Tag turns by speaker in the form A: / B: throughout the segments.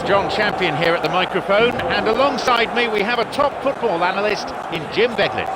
A: John Champion here at the microphone, and alongside me we have a top football analyst in Jim Beglin.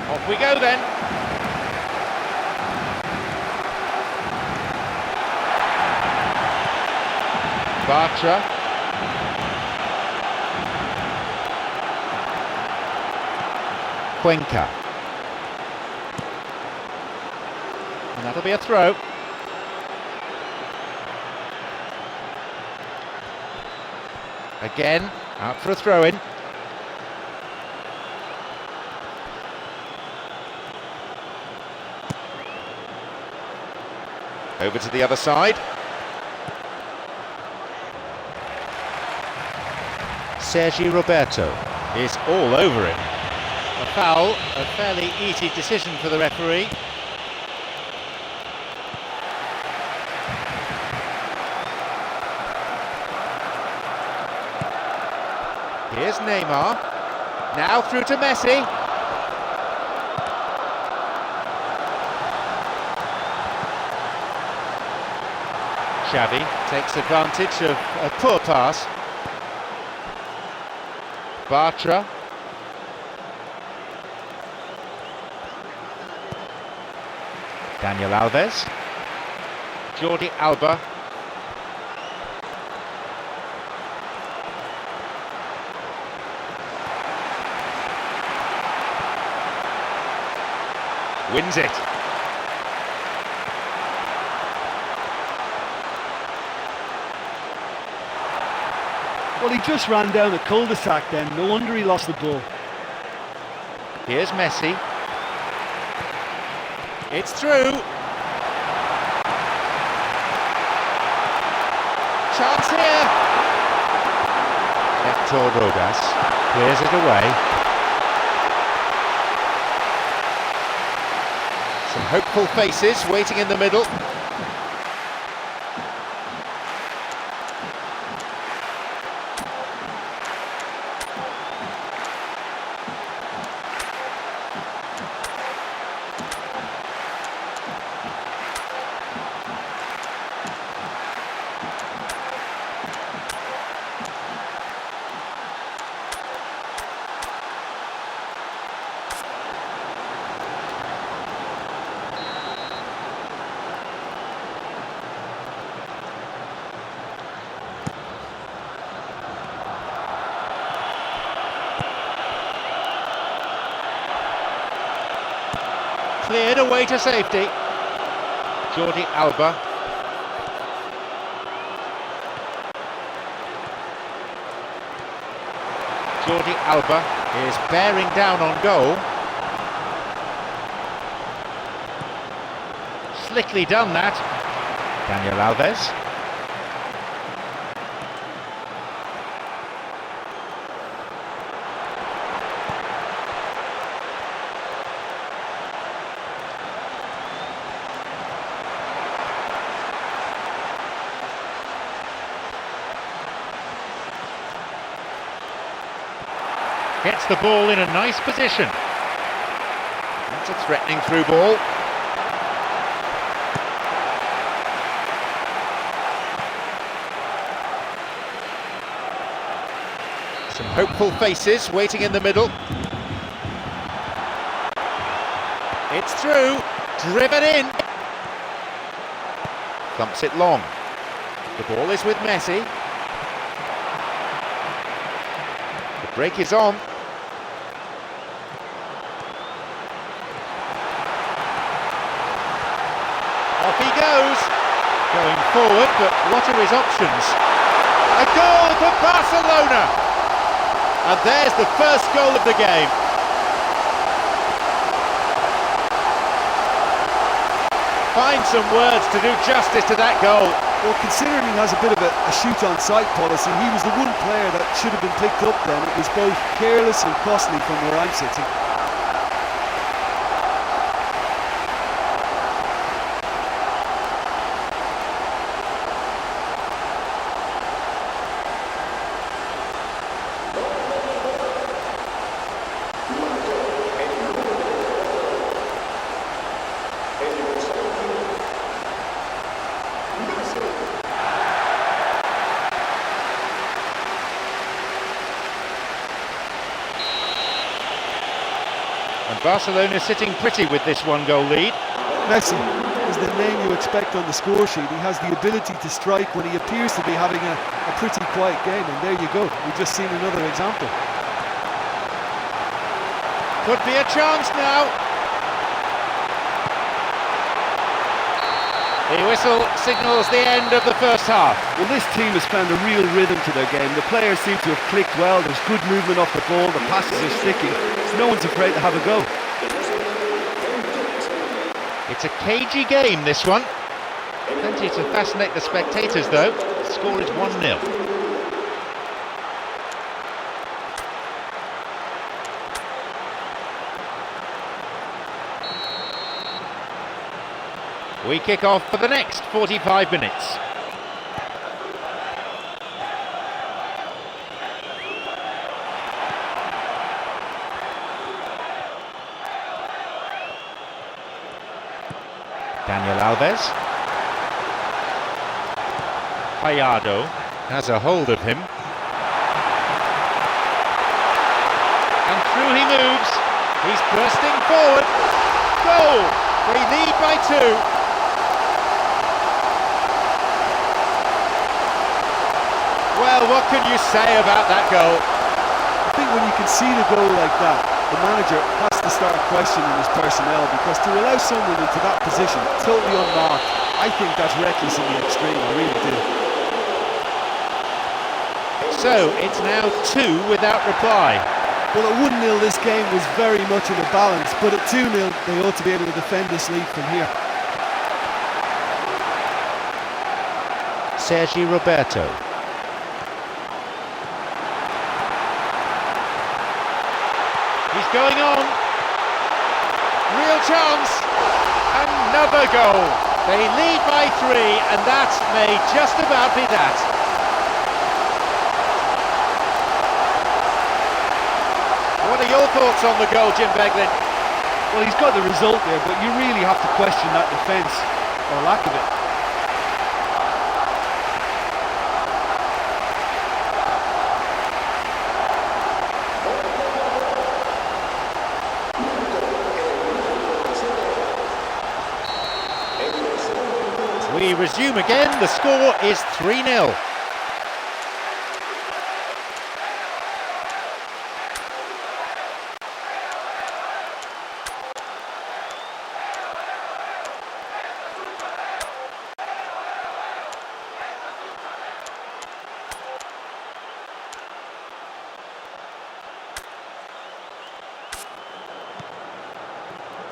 A: Off we go then. Bartra. Cuenca. And that'll be a throw. Again, out for a throw-in. Over to the other side. Sergi Roberto is all over it. A foul, a fairly easy decision for the referee. Here's Neymar. Now through to Messi. Xavi takes advantage of a poor pass. Bartra. Daniel Alves. Jordi Alba. Wins it.
B: Well, he just ran down a cul-de-sac then, no wonder he lost the ball.
A: Here's Messi. It's through. Chance here. Hector Rodas clears it away. Some hopeful faces waiting in the middle. Cleared away to safety. Jordi Alba. Jordi Alba is bearing down on goal. Slickly done that. Daniel Alves. Gets the ball in a nice position. That's a threatening through ball. Some hopeful faces waiting in the middle. It's through, driven in. Thumps it long. The ball is with Messi. The break is on. Off he goes. Going forward, but what are his options? A goal for Barcelona! And there's the first goal of the game. Find some words to do justice to that goal.
B: Well, considering he has a bit of a shoot-on-sight policy, he was the one player that should have been picked up then. It was both careless and costly from where I'm sitting.
A: And Barcelona sitting pretty with this one-goal lead.
B: Messi is the name you expect on the score sheet. He has the ability to strike when he appears to be having a pretty quiet game, and there you go. We've just seen another example.
A: Could be a chance now. The whistle signals the end of the first half.
B: Well, this team has found a real rhythm to their game. The players seem to have clicked well. There's good movement off the ball. The passes are sticking. No one's afraid to have a go.
A: It's a cagey game, this one. Plenty to fascinate the spectators, though. The score is 1-0. We kick off for the next 45 minutes. Daniel Alves. Payado has a hold of him. And through he moves. He's bursting forward. Goal! They lead by 2. Well, what can you say about that goal?
B: I think when you can see the goal like that, the manager has to start questioning his personnel, because to allow someone into that position, totally unmarked, I think that's reckless in the extreme, I really do.
A: So, it's now 2 without reply.
B: Well, at 1-0 this game was very much in a balance, but at 2-0 they ought to be able to defend this lead from here.
A: Sergi Roberto. He's going on. Real chance. Another goal. They lead by 3, and that may just about be that. What are your thoughts on the goal, Jim Beglin?
B: Well, he's got the result there, but you really have to question that defence, or lack of it.
A: We resume again, the score is 3-0.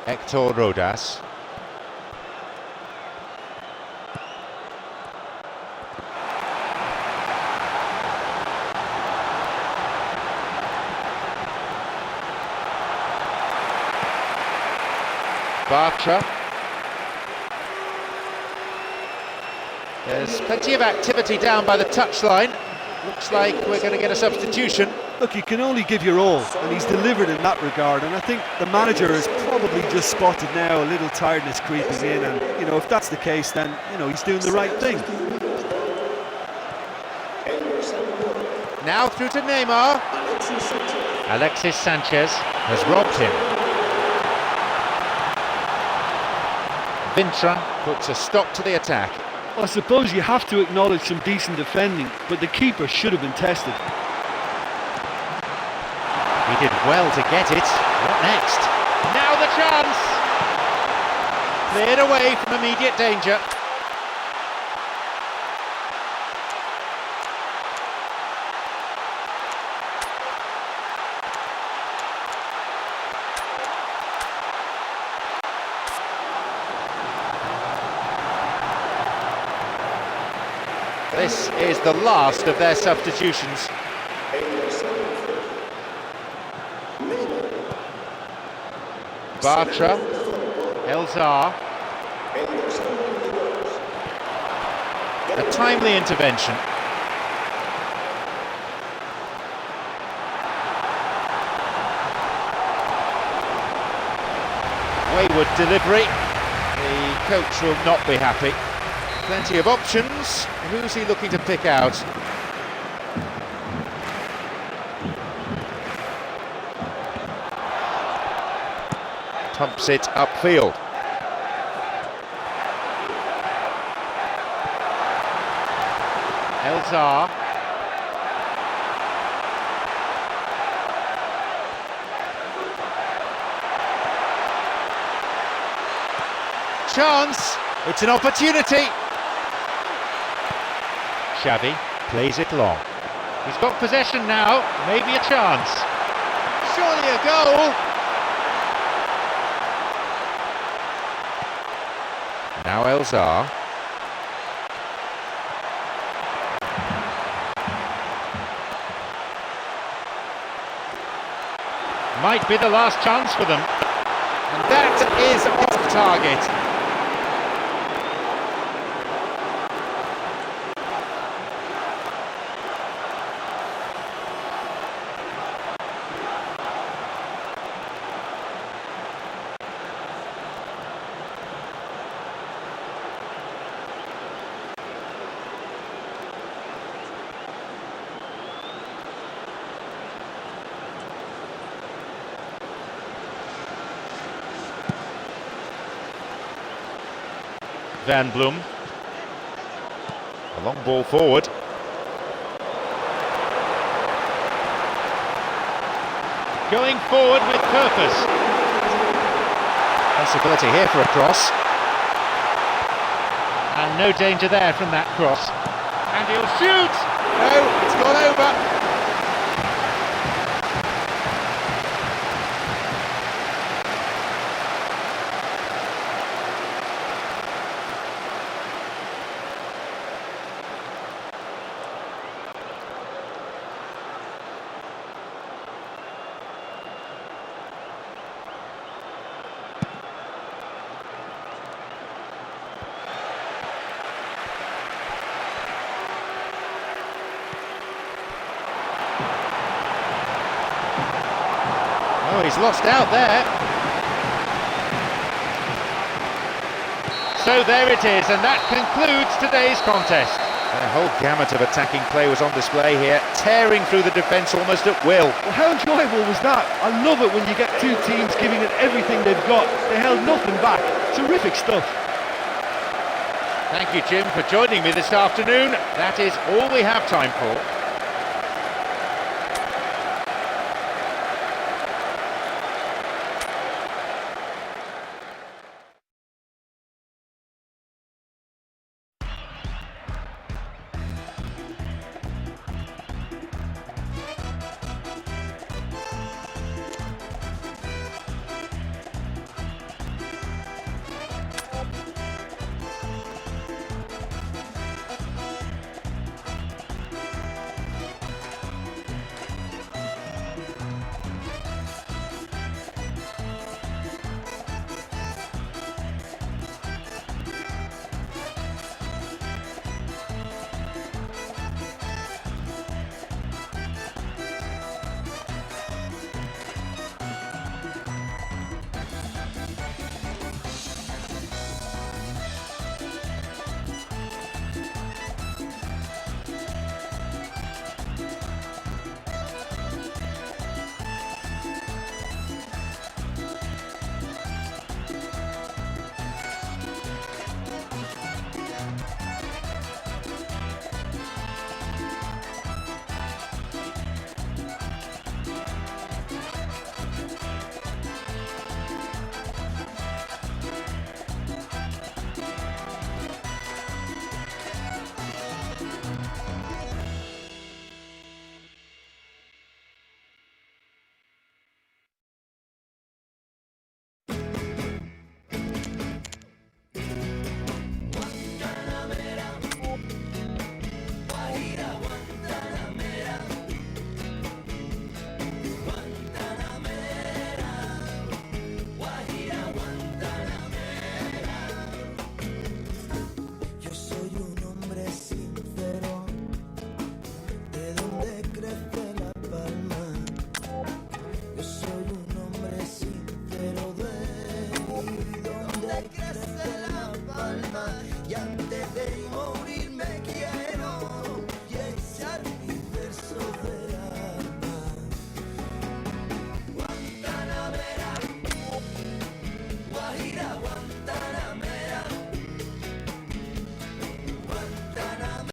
A: Hector Rodas. Bartra. There's plenty of activity down by the touchline. Looks like we're going to get a substitution.
B: Look, you can only give your all, and he's delivered in that regard, and I think the manager has probably just spotted now a little tiredness creeping in, and, you know, if that's the case, then, you know, he's doing the right thing.
A: Now through to Neymar. Alexis Sanchez has robbed him. Vintra puts a stop to the attack.
B: I suppose you have to acknowledge some decent defending, but the keeper should have been tested.
A: He did well to get it. What next? Now the chance! Cleared away from immediate danger. This is the last of their substitutions. Bartra, Elzar. A timely intervention. Wayward delivery. The coach will not be happy. Plenty of options. Who's he looking to pick out? Pumps it upfield. Elzar. Chance. It's an opportunity. Xavi plays it long. He's got possession now, maybe a chance. Surely a goal! Now Elzar. Might be the last chance for them. And that is off target. Van Bloom. A long ball forward. Going forward with purpose. Possibility here for a cross. And no danger there from that cross. And he'll shoot! No, it's gone over. Oh, he's lost out there. So there it is, and that concludes today's contest. A whole gamut of attacking play was on display here, tearing through the defence almost at will.
B: Well, how enjoyable was that? I love it when you get two teams giving it everything they've got. They held nothing back. Terrific stuff.
A: Thank you, Jim, for joining me this afternoon. That is all we have time for.